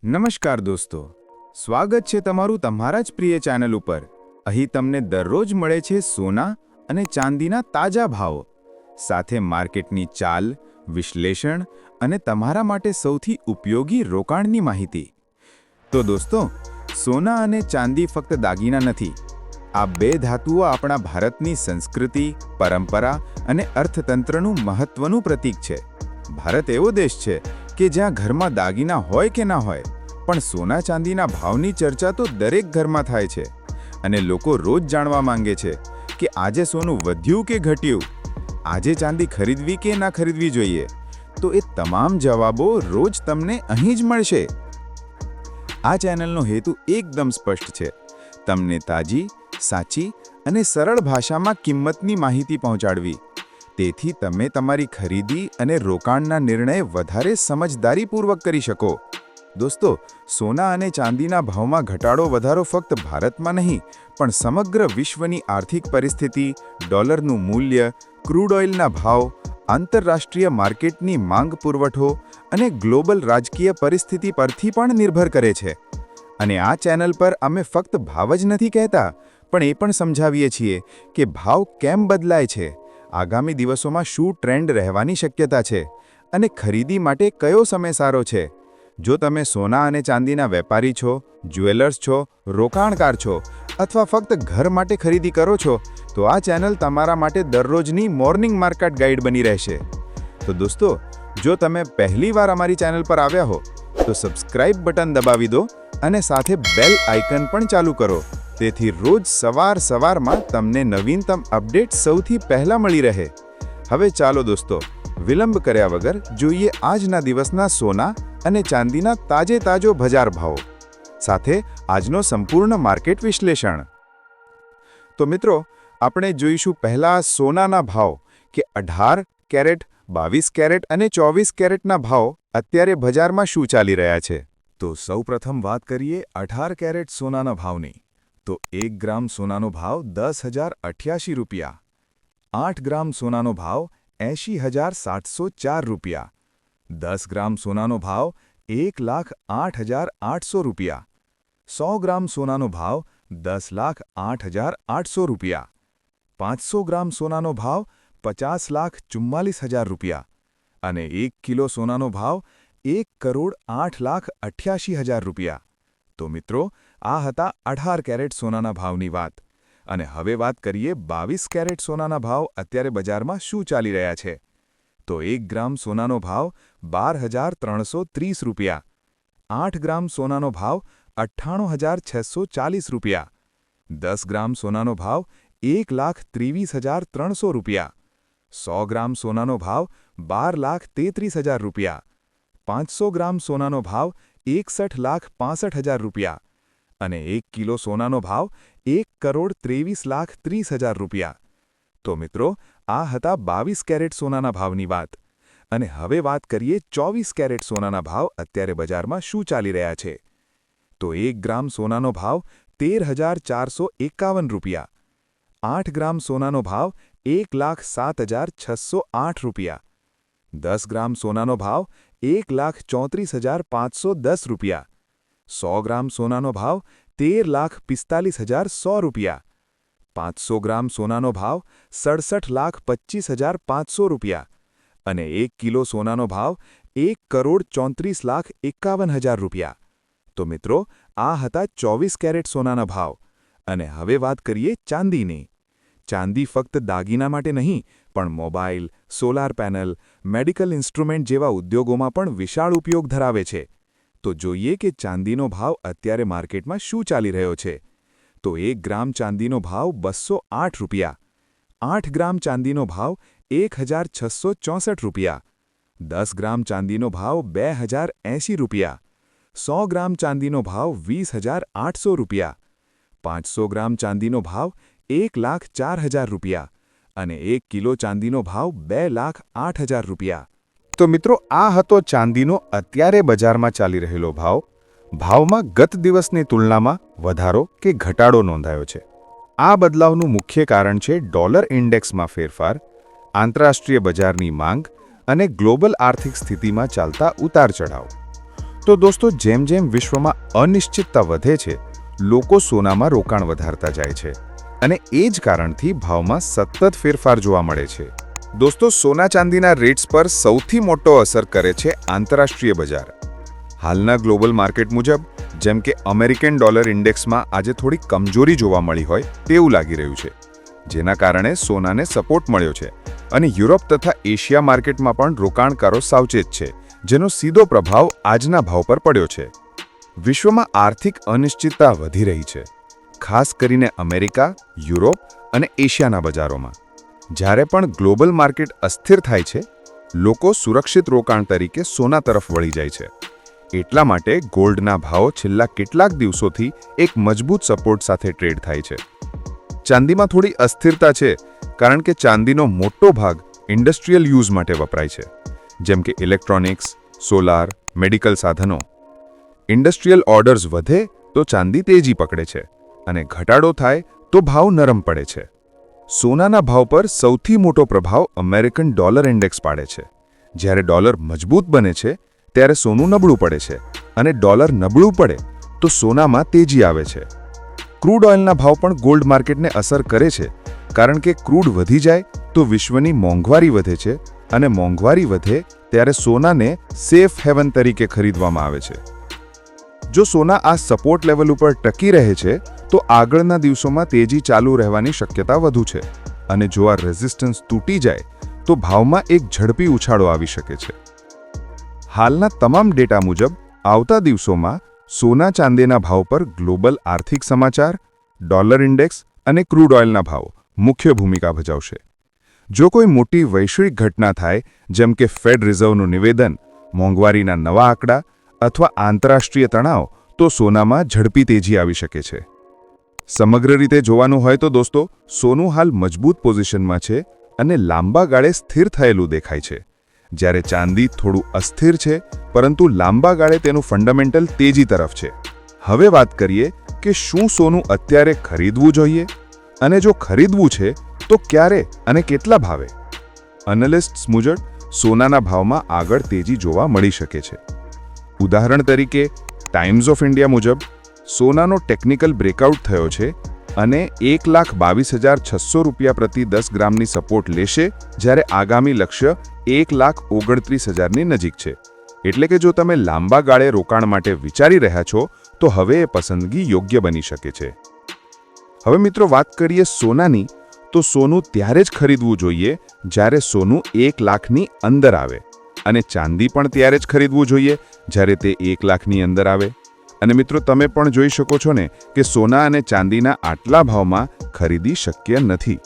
નમસ્કાર દોસ્તો, સ્વાગત છે તમારું તમારા જ પ્રિય ચેનલ ઉપર। અહીં તમને દરરોજ મળે છે સોના અને ચાંદીના તાજા ભાવો, સાથે માર્કેટની ચાલ, વિશ્લેષણ અને તમારા માટે સૌથી ઉપયોગી રોકાણની માહિતી। તો દોસ્તો, સોના અને ચાંદી ફક્ત દાગીના નથી। આ બે ધાતુઓ આપણા ભારતની સંસ્કૃતિ, પરંપરા અને અર્થતંત્રનું મહત્વનું પ્રતીક છે। ભારત એવો દેશ છે કે જ્યાં ઘરમાં દાગીના હોય કે ના હોય, પણ સોના ચાંદીના ભાવની ચર્ચા તો દરેક ઘરમાં થાય છે અને લોકો રોજ જાણવા માંગે છે કે આજે સોનું વધ્યું કે ઘટ્યું, આજે ચાંદી ખરીદવી કે ના ખરીદવી જોઈએ। તો એ તમામ જવાબો રોજ તમને અહીં જ મળશે। આ ચેનલનો હેતુ એકદમ સ્પષ્ટ છે, તમને તાજી, સાચી અને સરળ ભાષામાં કિંમતની માહિતી પહોંચાડવી, તેથી તમે તમારી ખરીદી અને રોકાણના નિર્ણય વધારે સમજદારીપૂર્વક કરી શકો। દોસ્તો, સોના અને ચાંદીના ભાવમાં ઘટાડો વધારો ફક્ત ભારતમાં નહીં, પણ સમગ્ર વિશ્વની આર્થિક પરિસ્થિતિ, ડોલરનું મૂલ્ય, ક્રૂડ ઓઇલના ભાવ, આંતરરાષ્ટ્રીય માર્કેટની માંગ પુરવઠો અને ગ્લોબલ રાજકીય પરિસ્થિતિ પરથી પણ નિર્ભર કરે છે। અને આ ચેનલ પર અમે ફક્ત ભાવ જ નથી કહેતા, પણ એ પણ સમજાવીએ છીએ કે ભાવ કેમ બદલાય છે, આગામી દિવસોમાં શું ટ્રેન્ડ રહેવાની શક્યતા છે અને ખરીદી માટે કયો સમય સારો છે। જો તમે સોના અને ચાંદીના વેપારી છો, જ્વેલર્સ છો, રોકાણકાર છો અથવા ફક્ત ઘર માટે ખરીદી કરો છો, તો આ ચેનલ તમારા માટે દરરોજની મોર્નિંગ માર્કેટ ગાઈડ બની રહેશે। તો દોસ્તો, જો તમે પહેલીવાર અમારી ચેનલ પર આવ્યા હો, તો સબસ્ક્રાઇબ બટન દબાવી દો અને સાથે બેલ આઇકન પણ ચાલુ કરો, તેથી રોજ સવારમાં તમને નવીનતમ અપડેટ સૌથી પહેલા મળી રહે। હવે ચાલો દોસ્તો, વિલંબ કર્યા વગર જોઈએ આજના દિવસના સોના અને ચાંદીના તાજો બજાર ભાવો સાથે આજનો સંપૂર્ણ માર્કેટ વિશ્લેષણ। તો મિત્રો, આપણે જોઈશું પહેલા સોનાના ભાવ કે 18 કેરેટ, 22 કેરેટ અને 24 કેરેટના ભાવ અત્યારે બજારમાં શું ચાલી રહ્યા છે। તો સૌપ્રથમ વાત કરીએ 18 કેરેટ સોનાના ભાવની। તો 1 ગ્રામ સોનાનો ભાવ 10,088 રૂપિયા, 8 ગ્રામ સોનાનો ભાવ 80,704 રૂપિયા, 10 ગ્રામ સોનાનો ભાવ 1,08,800 રૂપિયા, 100 ગ્રામ સોનાનો ભાવ 10,08,800 રૂપિયા, 500 ગ્રામ સોનાનો ભાવ 50,44,000 રૂપિયા અને 1 કિલો સોનાનો ભાવ 1,08,88,000 રૂપિયા। તો મિત્રો, આ હતા 18 કેરેટ સોનાના ભાવની વાત। અને હવે વાત કરીએ 22 કેરેટ સોનાના ભાવ અત્યારે બજારમાં શું ચાલી રહ્યા છે। તો 1 ગ્રામ સોનાનો ભાવ 12,330 રૂપિયા, 8 ગ્રામ સોનાનો ભાવ 98,640 રૂપિયા, 10 ગ્રામ સોનાનો ભાવ 1,23,300 રૂપિયા, 100 ગ્રામ સોનાનો ભાવ 12,33,000 રૂપિયા, 500 ગ્રામ સોનાનો ભાવ 61,65,000 રૂપિયા અને 1 કિલો સોનાનો ભાવ 1,23,30,000 રૂપિયા। તો મિત્રો, આ હતા 22 કેરેટ સોનાના ભાવની વાત। અને હવે વાત કરીએ 24 કેરેટ સોનાના ભાવ અત્યારે બજારમાં શું ચાલી રહ્યા છે। તો 1 ગ્રામ સોનાનો ભાવ 13,451 રૂપિયા, 8 ગ્રામ સોનાનો ભાવ 1,07,608 રૂપિયા, 10 ગ્રામ સોનાનો ભાવ 1,34,510 રૂપિયા, 100 ગ્રામ સોનાનો ભાવ 13,45,100 રૂપિયા, 500 ગ્રામ સોનાનો ભાવ 67,25,500 રૂપિયા અને 1 કિલો સોનાનો ભાવ 1,34,51,000 રૂપિયા। તો મિત્રો, આ હતા 24 કેરેટ સોનાના ભાવ। અને હવે વાત કરીએ ચાંદીની। ચાંદી ફક્ત દાગીના માટે નહીં, પણ mobile, solar panel, medical instrument જેવા ઉદ્યોગોમાં પણ વિશાળ ઉપયોગ ધરાવે છે। તો જોઈએ કે ચાંદીનો ભાવ અત્યારે માર્કેટમાં શું ચાલી રહ્યો છે। તો 1 ગ્રામ ચાંદીનો ભાવ 208 રૂપિયા, 8 ગ્રામ ચાંદીનો ભાવ 1,664 રૂપિયા, 10 ગ્રામ ચાંદીનો ભાવ 2,080 રૂપિયા, 100 ગ્રામ ચાંદીનો ભાવ 20,800 રૂપિયા, 500 ગ્રામ ચાંદીનો ભાવ 1,04,000 રૂપિયા અને 1 કિલો ચાંદીનો ભાવ 2,08,000 રૂપિયા। તો મિત્રો, આ હતો ચાંદીનો અત્યારે બજારમાં ચાલી રહેલો ભાવ। ભાવમાં ગત દિવસની તુલનામાં વધારો કે ઘટાડો નોંધાયો છે। આ બદલાવનું મુખ્ય કારણ છે ડોલર ઇન્ડેક્સમાં ફેરફાર, આંતરરાષ્ટ્રીય બજારની માંગ અને ગ્લોબલ આર્થિક સ્થિતિમાં ચાલતા ઉતાર ચઢાવ। તો દોસ્તો, જેમ જેમ વિશ્વમાં અનિશ્ચિતતા વધે છે, લોકો સોનામાં રોકાણ વધારતા જાય છે અને એ જ કારણથી ભાવમાં સતત ફેરફાર જોવા મળે છે. દોસ્તો, સોના ચાંદીના રેટ્સ પર સૌથી મોટો અસર કરે છે આંતરરાષ્ટ્રીય બજાર. હાલના ગ્લોબલ માર્કેટ મુજબ, જેમ કે અમેરિકન ડોલર ઇન્ડેક્સમાં આજે થોડી કમજોરી જોવા મળી હોય તેવું લાગી રહ્યું છે, જેના કારણે સોનાને સપોર્ટ મળ્યો છે અને યુરોપ તથા એશિયા માર્કેટમાં પણ રોકાણકારો સાવચેત છે, જેનો સીધો પ્રભાવ આજના ભાવ પર પડ્યો છે. વિશ્વમાં આર્થિક અનિશ્ચિતતા વધી રહી છે, ખાસ કરીને અમેરિકા, યુરોપ અને એશિયાના બજારોમાં. જ્યારે પણ ગ્લોબલ માર્કેટ અસ્થિર થાય છે, લોકો સુરક્ષિત રોકાણ તરીકે સોના તરફ વળી જાય છે. એટલા માટે ગોલ્ડના ભાવ છેલ્લા કેટલાક દિવસોથી એક મજબૂત સપોર્ટ સાથે ટ્રેડ થાય છે. ચાંદીમાં થોડી અસ્થિરતા છે, કારણ કે ચાંદીનો મોટો ભાગ ઇન્ડસ્ટ્રીયલ યુઝ માટે વપરાય છે, જેમ કે ઇલેક્ટ્રોનિક્સ, સોલાર, મેડિકલ સાધનો. ઇન્ડસ્ટ્રીયલ ઓર્ડર્સ વધે તો ચાંદી તેજી પકડે છે અને ઘટાડો થાય તો ભાવ નરમ પડે છે. સોનાના ભાવ પર સૌથી મોટો પ્રભાવ અમેરિકન ડોલર ઇન્ડેક્સ પાડે છે. જ્યારે ડોલર મજબૂત બને છે ત્યારે સોનું નબળું પડે છે અને ડોલર નબળું પડે તો સોનામાં તેજી આવે છે. ક્રૂડ ઓઇલના ભાવ પણ ગોલ્ડ માર્કેટને અસર કરે છે, કારણ કે ક્રૂડ વધી જાય તો વિશ્વની મોંઘવારી વધે છે અને મોંઘવારી વધે ત્યારે સોનાને સેફ હેવન તરીકે ખરીદવામાં આવે છે. જો સોના આ સપોર્ટ લેવલ ઉપર ટકી રહે છે તો આગળના દિવસોમાં તેજી ચાલુ રહેવાની શક્યતા વધુ છે અને જો આ રેઝિસ્ટન્સ તૂટી જાય તો ભાવમાં એક ઝડપી ઉછાળો આવી શકે છે. હાલના તમામ ડેટા મુજબ આવતા દિવસોમાં સોના ચાંદીના ભાવ પર ગ્લોબલ આર્થિક સમાચાર, ડોલર ઇન્ડેક્સ અને ક્રૂડ ઓઇલના ભાવ મુખ્ય ભૂમિકા ભજવશે. જો કોઈ મોટી વૈશ્વિક ઘટના થાય, જેમ કે ફેડ રિઝર્વનું નિવેદન, મોંઘવારીના નવા આંકડા અથવા આંતરરાષ્ટ્રીય તણાવ, તો સોનામાં ઝડપી તેજી આવી શકે છે. સમગ્ર રીતે જોવાનું હોય તો દોસ્તો, સોનું હાલ મજબૂત પોઝિશનમાં છે અને લાંબા ગાળે સ્થિર થયેલું દેખાય છે, જ્યારે ચાંદી થોડું અસ્થિર છે, પરંતુ લાંબા ગાળે તેનું ફંડામેન્ટલ તેજી તરફ છે. હવે વાત કરીએ કે શું સોનું અત્યારે ખરીદવું જોઈએ અને જો ખરીદવું છે તો ક્યારે અને કેટલા ભાવે. એનાલિસ્ટ્સ મુજબ સોનાના ભાવમાં આગળ તેજી જોવા મળી શકે છે. ઉદાહરણ તરીકે, ટાઈમ્સ ઓફ ઇન્ડિયા મુજબ સોનાનો ટેકનિકલ બ્રેકઆઉટ થયો છે અને 1,22,600 રૂપિયા પ્રતિ 10 ગ્રામની સપોર્ટ લેશે, જ્યારે આગામી લક્ષ્ય 1,29,000ની નજીક છે. એટલે કે જો તમે લાંબા ગાળે રોકાણ માટે વિચારી રહ્યા છો તો હવે એ પસંદગી યોગ્ય બની શકે છે. હવે મિત્રો, વાત કરીએ સોનાની, તો સોનું ત્યારે જ ખરીદવું જોઈએ જ્યારે સોનું 1 લાખની અંદર આવે, અને ચાંદી પણ ત્યારે જ ખરીદવું જોઈએ જ્યારે તે 1 લાખની અંદર આવે. અને મિત્રો, તમે પણ જોઈ શકો છો ને કે સોના અને ચાંદીના આટલા ભાવમાં ખરીદી શક્ય નથી.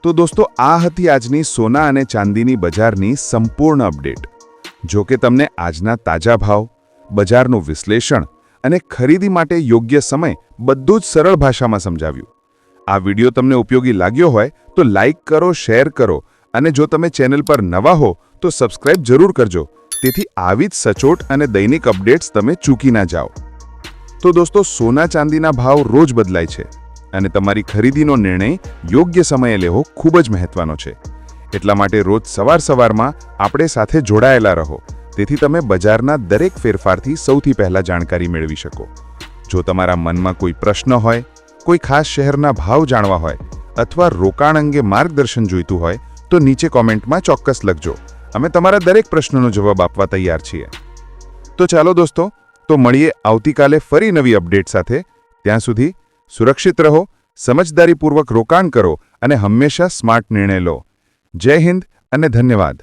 તો દોસ્તો, આ હતી આજની સોના અને ચાંદીની બજારની સંપૂર્ણ અપડેટ. જો કે તમને આજના તાજા ભાવ, બજારનું વિશ્લેષણ અને ખરીદી માટે યોગ્ય સમય બધું જ સરળ ભાષામાં સમજાવ્યું. આ વિડીયો તમને ઉપયોગી લાગ્યો હોય તો લાઇક કરો, શેર કરો અને જો તમે ચેનલ પર નવા હો તો સબસ્ક્રાઇબ જરૂર કરજો, તેથી આવી જ સચોટ અને દૈનિક અપડેટ્સ તમે ચૂકી ના જાઓ. તો દોસ્તો, સોના ચાંદીના ભાવ રોજ બદલાય છે અને તમારી ખરીદીનો નિર્ણય યોગ્ય સમયે લેવો ખૂબ જ મહત્વનો છે. એટલા માટે રોજ સવારમાં આપણે સાથે જોડાયેલા રહો, તેથી તમે બજારના દરેક ફેરફારથી સૌથી પહેલા જાણકારી મેળવી શકો. જો તમારા મનમાં કોઈ પ્રશ્ન હોય, કોઈ ખાસ શહેરના ભાવ જાણવા હોય અથવા રોકાણ અંગે માર્ગદર્શન જોઈતું હોય તો નીચે કોમેન્ટમાં ચોક્કસ લખજો. અમે તમારા દરેક પ્રશ્નનો જવાબ આપવા તૈયાર છીએ. તો ચાલો દોસ્તો, તો મળીએ આવતીકાલે ફરી નવી અપડેટ સાથે. ત્યાં સુધી સુરક્ષિત રહો, સમજદારીપૂર્વક રોકાણ કરો અને હંમેશા સ્માર્ટ નિર્ણય લો. જય હિન્દ અને ધન્યવાદ.